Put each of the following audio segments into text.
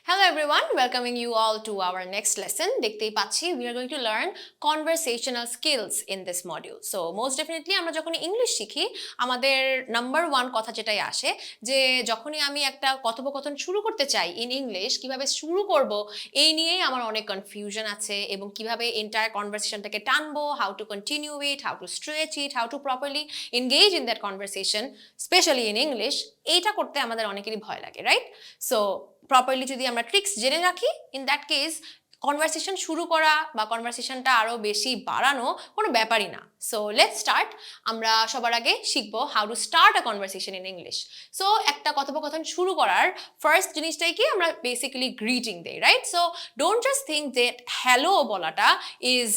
Hello everyone, welcoming you all to our next lesson. দেখতেই পাচ্ছি we are going to learn conversational skills in this module. So most definitely আমরা যখন English শিখি আমাদের number 1 কথা যেটাই আসে যে যখনই আমি একটা কথোপকথন শুরু করতে চাই ইন ইংলিশ কিভাবে শুরু করব এই নিয়েই আমার অনেক কনফিউশন আছে এবং কিভাবে এন্টায়ার কনভারসেশনটাকে টানবো, how to continue it, how to stretch it, how to properly engage in that conversation specially in English. এইটা করতে আমাদের অনেকেরই ভয় লাগে, রাইট? সো প্রপারলি যদি আমরা ট্রিক্স জেনে রাখি ইন দ্যাট কেস কনভারসেশন শুরু করা বা কনভারসেশনটা আরো বেশি বাড়ানো কোনো ব্যাপারই না। So let's start. আমরা সবার আগে শিখবো how to start a conversation in English. So একটা কথোপকথন শুরু করার ফার্স্ট জিনিসটাই কি আমরা বেসিক্যালি গ্রিটিং দেই, right? So don't just think that hello বলাটা ইজ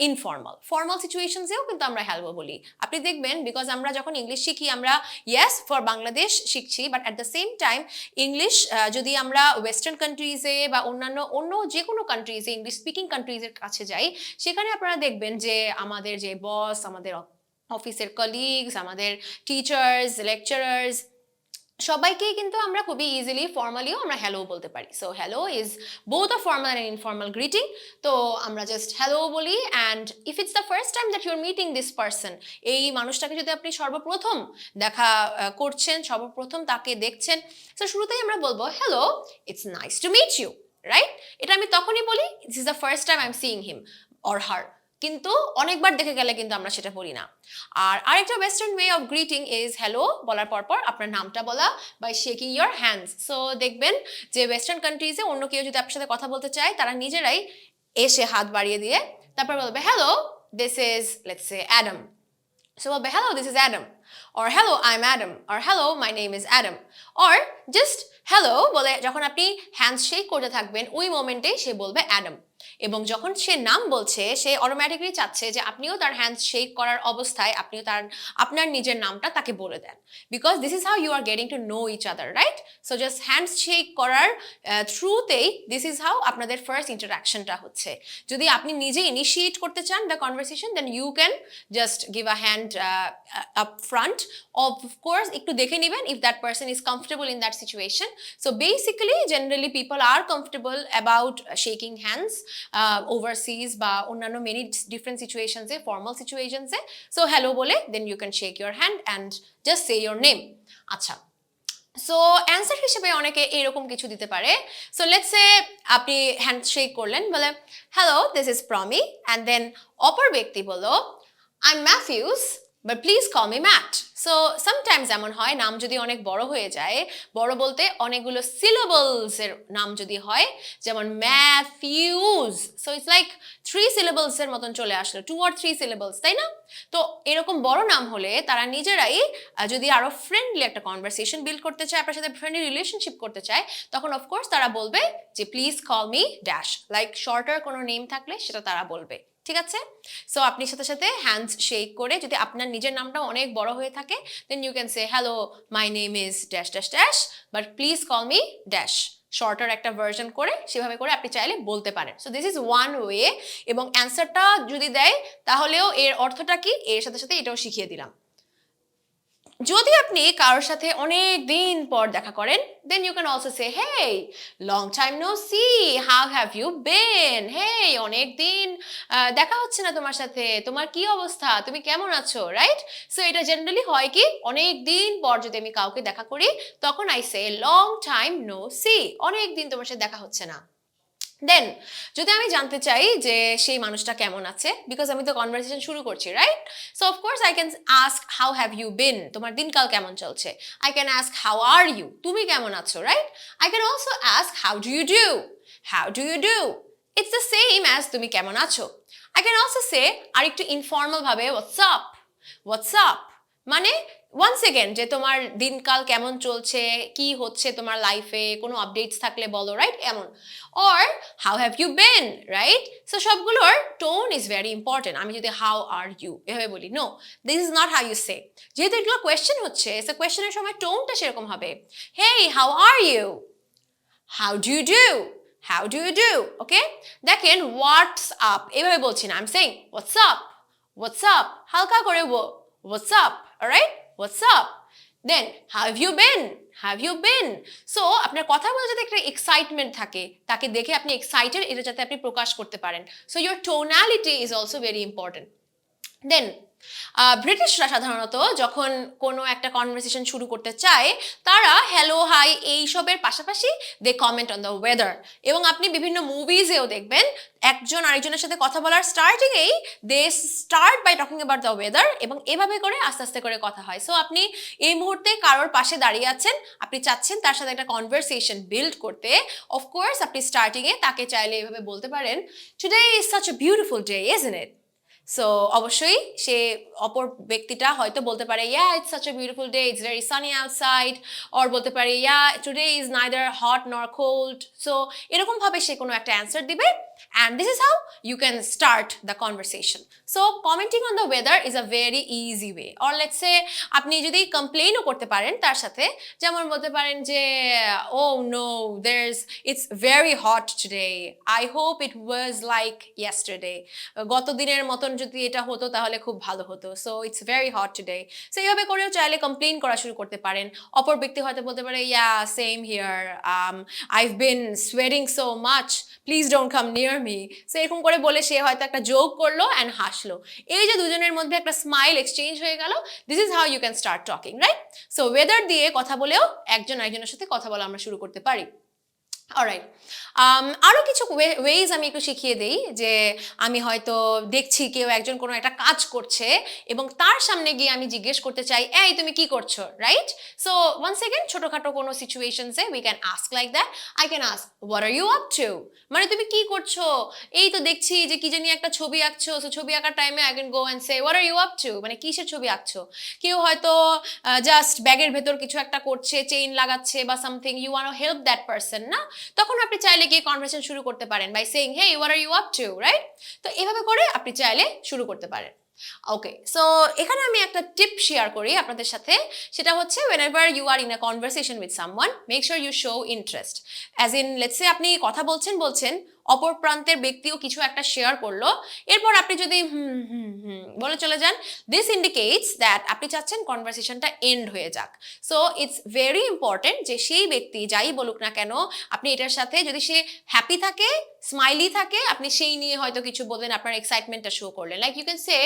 ইনফর্মাল। ফর্মাল সিচুয়েশনসেও কিন্তু আমরা হ্যালো বলি। আপনি দেখবেন বিকজ আমরা যখন ইংলিশ শিখি আমরা ইয়েস ফর বাংলাদেশ শিখছি, but at the same time English যদি আমরা ওয়েস্টার্ন কান্ট্রিজে বা অন্য যে কোনো কান্ট্রিজে ইংলিশ স্পিকিং কান্ট্রিজের কাছে যাই, সেখানে আপনারা দেখবেন যে আমাদের যে বস, আমাদের অফিসের কলিগস, আমাদের টিচার্স, লেকচারার্স সবাইকেই কিন্তু আমরা খুবই ইজিলি ফর্মালিও আমরা হ্যালো বলতে পারি। So hello is both a formal and informal greeting. তো আমরা জাস্ট হ্যালো বলি, and if it's the first time that you are meeting this person, এই মানুষটাকে যদি আপনি সর্বপ্রথম দেখা করছেন, সর্বপ্রথম তাকে দেখছেন, তো শুরুতেই আমরা বলবো hello, it's nice to meet you, right? এটা আমি তখনই বলি this is the first time I am seeing him or her. কিন্তু অনেকবার দেখে গেলে কিন্তু আমরা সেটা বলি না। আর আরেকটা western way of greeting is hello বলার পর আপনার নামটা বলা by shaking your hands. So দেখবেন যে ওয়েস্টার্ন কান্ট্রিজে অন্য কেউ যদি আপনার সাথে কথা বলতে চায় তারা নিজেরাই এসে হাত বাড়িয়ে দিয়ে তারপর বলবে hello, this is let's say Adam. So বলবে hello, this is Adam, or hello I'm Adam, or hello my name is Adam, or just hello বলে যখন আপনি হ্যান্ডশেক করতে থাকবেন ওই মোমেন্টে সে বলবে অ্যাডাম। এবং যখন সে নাম বলছে সে অটোমেটিকলি চাচ্ছে যে আপনিও তার হ্যান্ডশেক করার অবস্থায় আপনিও আপনার নিজের নামটা তাকে বলে দেন, because this is how you are getting to know each other, right? So just handshake করার থ্রুতেই দিস ইজ হাউ আপনাদের ফার্স্ট ইন্টারাকশনটা হচ্ছে। যদি আপনি নিজে ইনিশিয়েট করতে চান the conversation then you can just give a hand up front. Of course একটু দেখে নেবেন if that person is comfortable in that situation. So basically generally people are comfortable about shaking hands overseas বা অন্যান্য many different situations এ, formal situations এ। So hello বলে then you can shake your hand and just say your name. আচ্ছা, so answer হিসেবে অনেকে এরকম কিছু দিতে পারে। সো লেটস সে আপনি হ্যান্ডশেক করলেন, বলে hello this is Promi, and then অপর ব্যক্তি বলল I am Mathews but please call me Matt. So sometimes এমন হয় নাম যদি অনেক বড় হয়ে যায়, বড় বলতে অনেকগুলো সিলেবলসের নাম যদি হয়, যেমন ম্যাথিউস, সো ইটস লাইক 3 সিলেবলসের মতন চলে আসলো, 2 or 3 সিলেবলস, তাই না? তো এরকম বড় নাম হলে তারা নিজেরাই যদি আরো ফ্রেন্ডলি একটা কনভারসেশন বিল্ড করতে চায়, আপনার সাথে ফ্রেন্ডলি রিলেশনশিপ করতে চায়, তখন অফকোর্স তারা বলবে যে please call me dash, like shorter কোনো নেম থাকলে সেটা তারা বলবে, ঠিক আছে? সো আপনি সাথে সাথে হ্যান্ডস শেক করে যদি আপনার নিজের নামটা অনেক বড় হয়ে থাকে then you can say hello my name is dash dash dash but please call me dash, shorter একটা ভার্সন করে সেভাবে করে আপনি চাইলে বলতে পারেন। So this is one way. এবং অ্যান্সারটা যদি দেয় তাহলেও এর অর্থটা কি এর সাথে সাথে এটাও শিখিয়ে দিলাম। যদি আপনি কারোর সাথে অনেক দিন পর দেখা করেন then you can also say hey long time no see, how have you been, hey অনেক দিন দেখা হচ্ছে না তোমার সাথে, তোমার কি অবস্থা, তুমি কেমন আছো, রাইট? সো এটা জেনারেলি হয় কি অনেক দিন পর যদি আমি কাউকে দেখা করি তখন I say long time no see, অনেক দিন তোমার সাথে দেখা হচ্ছে না। দেন যদি আমি জানতে চাই যে সেই মানুষটা কেমন আছে, বিকজ আমি তো কনভারসেশন শুরু করছি, right? So of course I can ask how have you been, তোমার দিনকাল কেমন চলছে। I can ask how are you, তুমি কেমন আছো, right? I can also ask how do you do, how do you do, it's the same as তুমি কেমন আছো। আই ক্যান অলসো সে আর একটু ইনফর্মাল ভাবে হোয়াটসঅ্যাপ, হোয়াটসঅ্যাপ মানে ওয়ান্স এগেন যে তোমার দিনকাল কেমন চলছে, কি হচ্ছে তোমার লাইফে, কোনো আপডেটস থাকলে বলো, রাইট? এমন। Or how have you been, right? So সবগুলোর টোন ইজ ভেরি ইম্পর্টেন্ট। আমি যদি হাউ আর ইউ এভাবে বলি, no, this is not how you say. যেহেতু এগুলো কোয়েশ্চেন হচ্ছে, সো কোয়েশ্চেনের সময় টোনটা সেরকম হবে, hey how are you, how do you do, how do you do, okay? দেখেন হোয়াটস আপ এভাবে বলছি না, I am saying WhatsApp, WhatsApp, হালকা করে WhatsApp, alright? What's up? Then, how have you been? Have you been? So আপনার কথা বলে যাতে একটা এক্সাইটমেন্ট থাকে, তাকে দেখে আপনি এক্সাইটেড, এটা যাতে আপনি প্রকাশ করতে পারেন। So your tonality is also very important. Then ব্রিটিশরা সাধারণত যখন কোনো একটা কনভারসেশন শুরু করতে চায়, তারা হ্যালো হাই এইসবের পাশাপাশি দে কমেন্ট অন দ্য ওয়েদার। এবং আপনি বিভিন্ন মুভিজেও দেখবেন একজন আরেকজনের সাথে কথা বলার স্টার্টিংয়েই they start by talking about the weather, এবং এভাবে করে আস্তে আস্তে করে কথা হয়। সো আপনি এই মুহূর্তে কারোর পাশে দাঁড়িয়ে আছেন, আপনি চাচ্ছেন তার সাথে একটা কনভারসেশন বিল্ড করতে, অফকোর্স আপনি স্টার্টিংয়ে তাকে চাইলে এভাবে বলতে পারেন, today is such a beautiful day isn't it? So অবশ্যই সে অপর ব্যক্তিটা হয়তো বলতে পারে, yeah it's such a beautiful day, it's very sunny outside, or বলতে পারে, yeah today is neither hot nor cold. So এরকমভাবে সে কোনো একটা অ্যান্সার দিবে, and this is how you can start the conversation. So commenting on the weather is a very easy way. Or let's say আপনি যদি কমপ্লেইনও করতে পারেন তার সাথে, যেমন বলতে পারেন যে, oh no it's very hot today, I hope it was like yesterday, গত দিনের মতন যদি এটা হতো তাহলে খুব ভালো হতো, so it's very hot today. So এইভাবে করেও চাইলে কমপ্লেইন করা শুরু করতে পারেন। অপর ব্যক্তি হয়তো বলতে পারে, yeah same here, I've been sweating so much, please don't come near me. So এরকম করে বলে সে হয়তো একটা জোক করলো অ্যান্ড হাসলো। এই যে দুজনের মধ্যে একটা স্মাইল এক্সচেঞ্জ হয়ে গেল, this is how you can start talking, right? So weather দিয়ে কথা বলেও একজন আরেকজনের সাথে কথা বলা আমরা শুরু করতে পারি। অলরাইট, আরও কিছু ওয়েজ আমি একটু শিখিয়ে দিই, যে আমি হয়তো দেখছি কেউ একজন কোনো একটা কাজ করছে এবং তার সামনে গিয়ে আমি জিজ্ঞেস করতে চাই, এই তুমি কি করছো, রাইট? সো ওয়ান সেকেন্ড, ছোটোখাটো কোনো সিচুয়েশনসে we can ask like that. I can ask, what are you up to? মানে তুমি কি করছো? এই তো দেখছি যে কি জানি একটা ছবি আঁকছো, সো ছবি আঁকার টাইমে I can go and say, what are you up to? মানে কিসের ছবি আঁকছো? কেউ হয়তো জাস্ট ব্যাগের ভেতর কিছু একটা করছে, চেইন লাগাচ্ছে বা something, you want to help that person, না? তখন আপনি চাইলে গিয়ে কনভারসেশন শুরু করতে পারেন by saying, hey what are you up to, right? তো এভাবে করে আপনি চাইলে শুরু করতে পারেন। ওকে, সো এখানে আমি একটা টিপ শেয়ার করি আপনাদের সাথে, সেটা হচ্ছে whenever you are in a conversation with someone, make sure you show interest. As in, let's say আপনি কথা বলছেন, অপর প্রান্তের ব্যক্তিও কিছু একটা শেয়ার করলো, এরপর আপনি যদি বলে চলে যান, দিস ইন্ডিকেটস দ্যাট আপনি চাচ্ছেন কনভারসেশনটা এন্ড হয়ে যাক। সো ইটস ভেরি ইম্পর্টেন্ট যে সেই ব্যক্তি যাই বলুক না কেন, আপনি এটার সাথে যদি সে হ্যাপি থাকে, স্মাইলি থাকে, আপনি সেই নিয়ে হয়তো কিছু বললেন, আপনার এক্সাইটমেন্টটা শো করলেন, like you can say,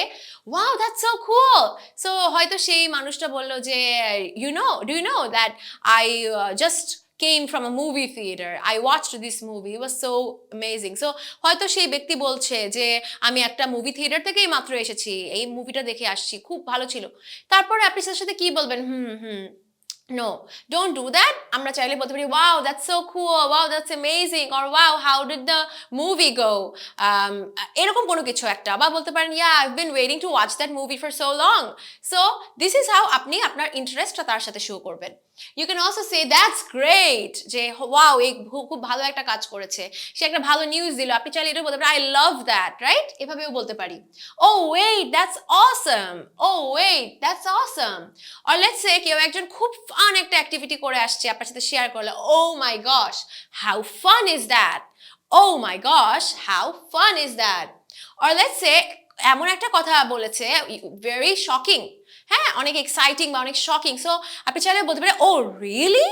wow that's so cool. So হয়তো সেই মানুষটা বললো যে, do you know that I just came from a movie theater. I watched this movie. It was so amazing. So হয়তো সেই ব্যক্তি বলছে যে, আমি একটা মুভি থিয়েটার থেকেই মাত্র এসেছি, এই মুভিটা দেখে আসছি, খুব ভালো ছিল। তারপরে আপনি তার সাথে কি বলবেন? No, don't do that. আমরা চাইলে বলতে পারি, wow, that's so cool, wow, that's amazing, or wow, how did the movie go? এরকম কোনো কিছু একটা, বা বলতে পারেন, yeah, I've been waiting to watch that movie for so long. So this is how আপনি আপনার ইন্টারেস্টটা তার সাথে শো করবেন। You can also say, that's great, যে wow, এই খুব ভালো একটা কাজ করেছে, সে একটা ভালো নিউজ দিল, আপনি চাইলে এটা বলতে পারেন, I love that, right? এভাবেও বলতে পারি, oh wait, that's awesome, oh wait, that's awesome. Or let's say কেউ একজন খুব ফান একটা অ্যাক্টিভিটি করে আসছে, আপনার সাথে শেয়ার করলে, oh my gosh, how fun is that? Oh my gosh, how fun is that? Or let's say এমন একটা কথা বলেছে, very shocking, হ্যাঁ, অনেক এক্সাইটিং বা অনেক শকিং, সো আপনি চাইলে বলতে পারেন, oh really,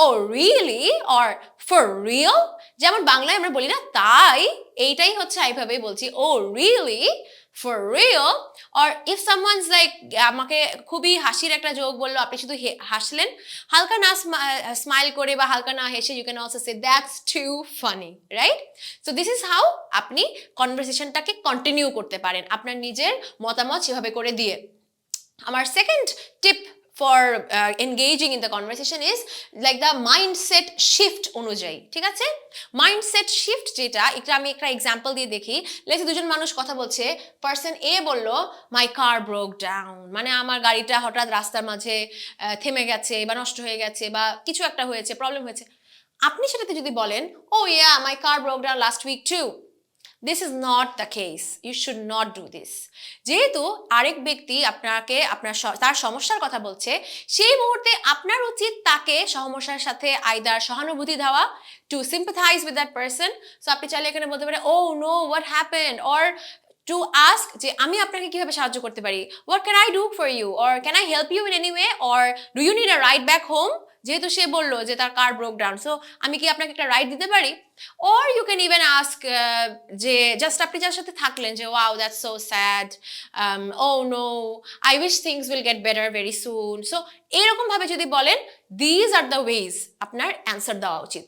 oh really, or for real. যেমন বাংলায় আমরা বলি না, তাই, এইটাই হচ্ছে এইভাবেই বলছি, oh really, for real. Or if someone's like, আমাকে খুবই হাসির একটা জোক বললো, আপনি শুধু হাসলেন, হালকা না স্মাইল করে বা হালকা না হেসে, you can also say, that's too funny, right? So this is how আপনি কনভারসেশনটাকে কন্টিনিউ করতে পারেন, আপনার নিজের মতামত সেভাবে করে দিয়ে। Our second tip for engaging in the conversation is like the mindset shift অনুযায়ী, ঠিক আছে? মাইন্ডসেট শিফট যেটা, এটা আমি একটা এক্সাম্পল দিয়ে দেখি। লেটস দুজন মানুষ কথা বলছে, পারসন এ বলল, মাই কার ব্রোক ডাউন, মানে আমার গাড়িটা হঠাৎ রাস্তার মাঝে থেমে গেছে বা নষ্ট হয়ে গেছে বা কিছু একটা হয়েছে, প্রবলেম হয়েছে। আপনি সেটাতে যদি বলেন, oh yeah, my car broke down last week too, this is not the case, you should not do this. যেহেতু আরেক ব্যক্তি আপনাকে তার সমস্যার কথা বলছে, সেই মুহূর্তে আপনার উচিত তাকে সমস্যার সাথে আইদার সহানুভূতি দেওয়া, to sympathize with that person. So আপনি চাইলে এখানে বলতে পারেন, oh no, what happened, or to ask যে, আমি আপনাকে কিভাবে সাহায্য করতে পারি, what can I do for you, or can I help you in any way, or do you need a ride back home? যেহেতু সে বললো যে তার কার ব্রোক ডাউন, সো আমি কি আপনাকে একটা রাইড দিতে পারি? Or you can even ask যে জাস্ট আপনি যার সাথে থাকলেন যে wow that's so sad, oh no I wish things will get better very soon. So এরকম ভাবে যদি বলেন, দিজ আর দ্য ওয়েজ আপনার অ্যান্সার দেওয়া উচিত।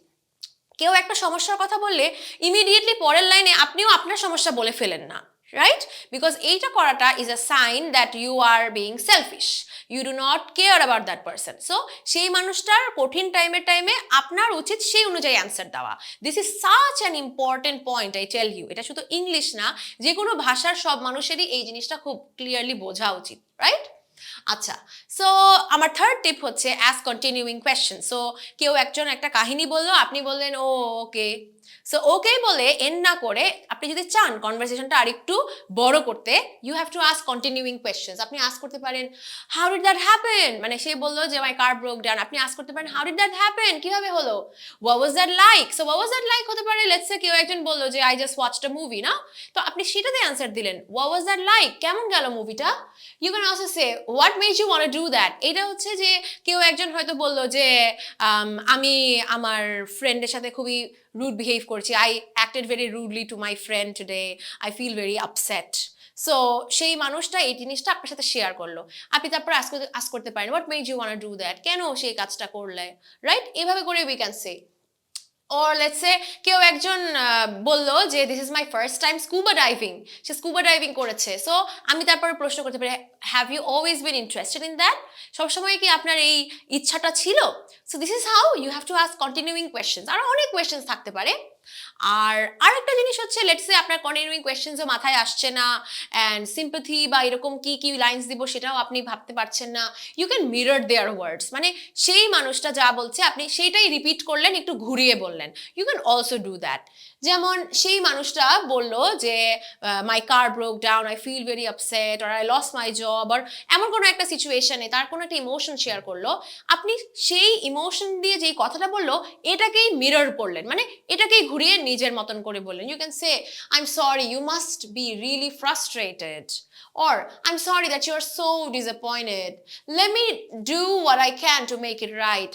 কেউ একটা সমস্যার কথা বললে ইমিডিয়েটলি পরের লাইনে আপনিও আপনার সমস্যা বলে ফেলেন না, রাইট? বিকজ এইটা করাটা is a sign that you are being selfish, you do not care about that person. So সেই মানুষটার কঠিন টাইমে আপনার উচিত সেই অনুযায়ী অ্যান্সার দেওয়া। This is such an important point, I tell you. এটা শুধু ইংলিশ না, যে কোনো ভাষার সব মানুষেরই এই জিনিসটা খুব ক্লিয়ারলি বোঝা উচিত, রাইট? আচ্ছা, সো আমার থার্ড টিপ হচ্ছে অ্যাজ কন্টিনিউইং কোয়েশ্চেন। সো কেউ একজন একটা কাহিনী বললো, আপনি বললেন ও ওকে। সো ওকে বলে এন্ড না করে আপনি যদি চান কনভারসেশনটা আরেকটু বড় করতে, you have to ask continuing questions. আপনি আস্ক করতে পারেন হাউ ডিড দ্যাট হ্যাপেন, মানে সে বললো যে মাই কার ব্রোক ডাউন, আপনি আস্ক করতে পারেন হাউ ডিড দ্যাট হ্যাপেন, কিভাবে হলো, what was that like. So what was that like হতে পারে লেটস সে কেউ একজন বললো যে I just watched a movie, না? তো আপনি সেটাতে অ্যান্সার দিলেন হোয়াট ওয়াজ দ্যাট লাইক, কেমন গেল মুভিটা। You can also say what made you want to do that. এটা হচ্ছে যে কেউ একজন হয়তো বললো যে আমি আমার ফ্রেন্ডের সাথে খুবই রুড বিহেভ করছি, I acted very rudely to my friend today, I feel very upset. So সেই মানুষটা এই জিনিসটা আপনার সাথে শেয়ার করলো, আপনি তারপর আস্ক করতে পারেন what made you want to do that, কেন সেই কাজটা করলে, রাইট? এভাবে করে we can say. Or let's say কেউ একজন বললো যে this is my first time scuba diving, সে স্কুবা ডাইভিং করেছে। সো আমি তারপরে প্রশ্ন করতে পারি have you always been interested in that, সবসময় কি আপনার এই ইচ্ছাটা ছিল? So this is how you have to ask continuing questions. আরও অনেক কোয়েশ্চেন্স থাকতে পারে। আর আরেকটা জিনিস হচ্ছে লেটস সে আপনার কন্টিনিউইং কোয়েশ্চেন্সও মাথায় আসছে না, অ্যান্ড সিম্পাথি বা এরকম কি কি লাইন্স দিব সেটাও আপনি ভাবতে পারছেন না, ইউ ক্যান মিরর দেয়ার ওয়ার্ডস, মানে সেই মানুষটা যা বলছে আপনি সেইটাই রিপিট করলেন, একটু ঘুরিয়ে বললেন। You can also do that. যেমন সেই মানুষটা বললো যে my car broke down, I feel very upset, or I lose my job, আর এমন কোনো একটা সিচুয়েশনে তার কোনো একটা ইমোশন শেয়ার করলো, আপনি সেই ইমোশন দিয়ে যেই কথাটা বললো এটাকেই মিরর করলেন, মানে এটাকেই ঘুরিয়ে নিজের মতন করে বললেন। You can say I am sorry, you must be really frustrated, or I'm sorry that you're so disappointed, let me do what I can to make it right,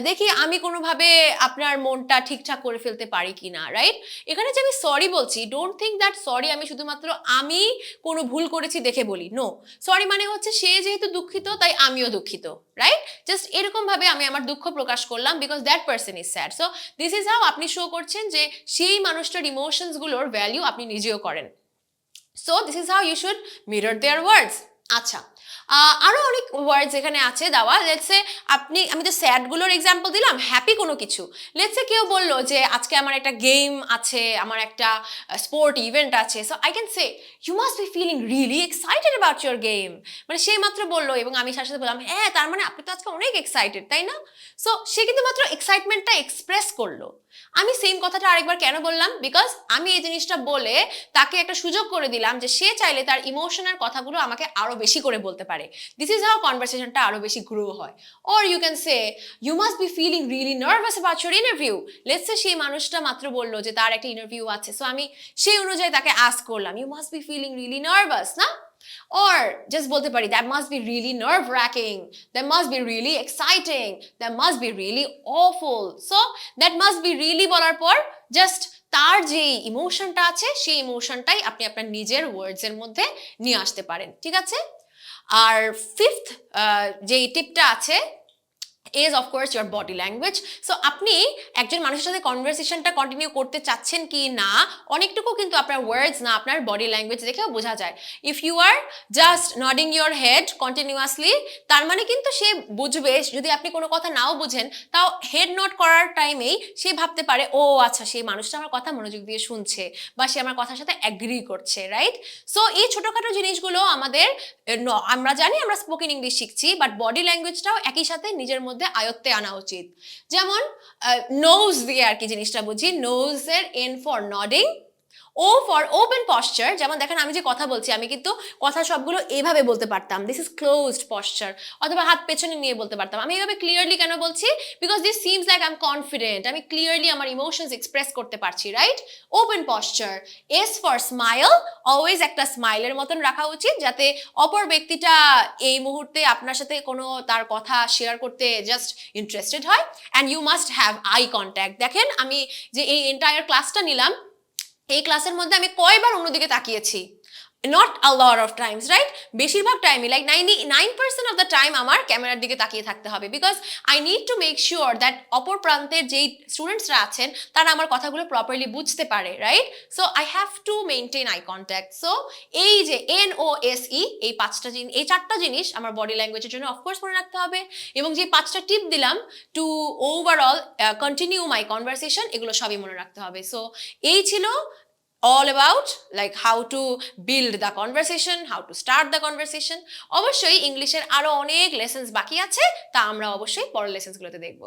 দেখি আমি কোনোভাবে আপনার মনটা ঠিকঠাক করে ফেলতে পারি কিনা, রাইট? এখানে যে আমি সরি বলছি, ডোন্ট থিঙ্ক দ্যাট সরি আমি শুধুমাত্র আমি কোনো ভুল করেছি দেখে বলি, নো। সরি মানে হচ্ছে সে যেহেতু দুঃখিত তাই আমিও দুঃখিত, রাইট? জাস্ট এরকম ভাবে আমি আমার দুঃখ প্রকাশ করলাম because that person is sad. So this is how আপনি শো করছেন যে সেই মানুষটার ইমোশনসগুলোর ভ্যালিউ আপনি নিজেও করেন। So this is how you should mirror their words. আচ্ছা, আরও অনেক ওয়ার্ডস এখানে আছে দেওয়া। লেটসে আমি তো স্যাডগুলোর এক্সাম্পল দিলাম, হ্যাপি কোনো কিছু। লেটসে কেউ বললো যে আজকে আমার একটা গেম আছে, আমার একটা স্পোর্ট ইভেন্ট আছে, so I can say you must be feeling really excited about your game, মানে সে মাত্র বললো এবং আমি সাথে সাথে বললাম হ্যাঁ তার মানে আপনি তো আজকে অনেক এক্সাইটেড, তাই না? সো সে কিন্তু মাত্র এক্সাইটমেন্টটা এক্সপ্রেস করলো। আমি সেম কথাটা আরেকবার কেন বললাম, বিকজ আমি এই জিনিসটা বলে তাকে একটা সুযোগ করে দিলাম যে সে চাইলে তার ইমোশনের কথাগুলো আমাকে আরো বেশি করে বলতে পারে। দিস ইজ হাউ কনভারসেশনটা আরো বেশি গ্রো হয়। Or you can say you must be feeling really nervous about your interview. Let's say সেই মানুষটা মাত্র বললো যে তার একটা ইন্টারভিউ আছে, সো আমি সেই অনুযায়ী তাকে আস্ক করলাম you must be feeling really nervous, না? Or just বলতে পারি that must be really nerve wracking, that must be really exciting, that must be really awful. So that must be really বলার পর জাস্ট তার যে ইমোশনটা আছে সেই ইমোশনটাই আপনি আপনার নিজের ওয়ার্ডস এর মধ্যে নিয়ে আসতে পারেন, ঠিক আছে? আর ফিফথ যে টিপটা আছে is of course your body language. So আপনি একজন মানুষের সাথে কনভারসেশনটা কন্টিনিউ করতে চাচ্ছেন কি না অনেকটুকু কিন্তু আপনার ওয়ার্ডস না আপনার বডি ল্যাঙ্গুয়েজ দেখেও বোঝা যায়। If you are just nodding your head continuously, তার মানে কিন্তু সে বুঝবে, যদি আপনি কোনো কথা নাও বুঝেন তাও হেড নড করার টাইমেই সে ভাবতে পারে ও আচ্ছা সেই মানুষটা আমার কথা মনোযোগ দিয়ে শুনছে বা সে আমার কথার সাথে অ্যাগ্রি করছে, রাইট? সো এই ছোটোখাটো জিনিসগুলো আমাদের, আমরা জানি আমরা স্পোকেন ইংলিশ শিখছি, বাট বডি ল্যাঙ্গুয়েজটাও একই সাথে নিজের মধ্যে আয়ত্তে আনা উচিত। যেমন নোজ দিয়ে আর কি জিনিসটা বুঝি, নোজ এর N for nodding, O for open posture, যেমন দেখেন আমি যে কথা বলছি আমি কিন্তু কথা সবগুলো এভাবে বলতে পারতাম, দিস ইজ ক্লোজড পশ্চার, অথবা হাত পেছনে নিয়ে বলতে পারতাম। আমি এভাবে ক্লিয়ারলি কেন বলছি? Because this seems like I am confident, আমি ক্লিয়ারলি আমার ইমোশনস এক্সপ্রেস করতে পারছি, right? Open posture. S for smile, always একটা স্মাইলের মতন রাখা উচিত, যাতে অপর ব্যক্তিটা এই মুহূর্তে আপনার সাথে কোনো তার কথা শেয়ার করতে জাস্ট ইন্টারেস্টেড হয়। And you must have eye contact. দেখেন আমি যে এই এন্টায়ার ক্লাসটা নিলাম, এই ক্লাসের মধ্যে আমি কয়বার অন্যদিকে তাকিয়েছি? Not a lot of Times, right? বেশিরভাগ টাইমই, লাইক 99% অফ দ্য টাইম আমার ক্যামেরার দিকে তাকিয়ে থাকতে হবে, because I need to make sure that অপর প্রান্তের যেই স্টুডেন্টসরা আছেন তারা আমার কথাগুলো প্রপারলি বুঝতে পারে, right? So I have to maintain eye contact. So এই যে NOSE, এই এই চারটা জিনিস আমার বডি ল্যাঙ্গুয়েজের জন্য অফকোর্স মনে রাখতে হবে, এবং যে 5টা টিপ দিলাম to overall continue my conversation, এগুলো সবই মনে রাখতে হবে। সো এই ছিল all about like how to build the conversation, how to start the conversation. অবশ্যই ইংলিশের আরো অনেক লেসন্স বাকি আছে, তা আমরা অবশ্যই পরের লেসন্সগুলোতে দেখব।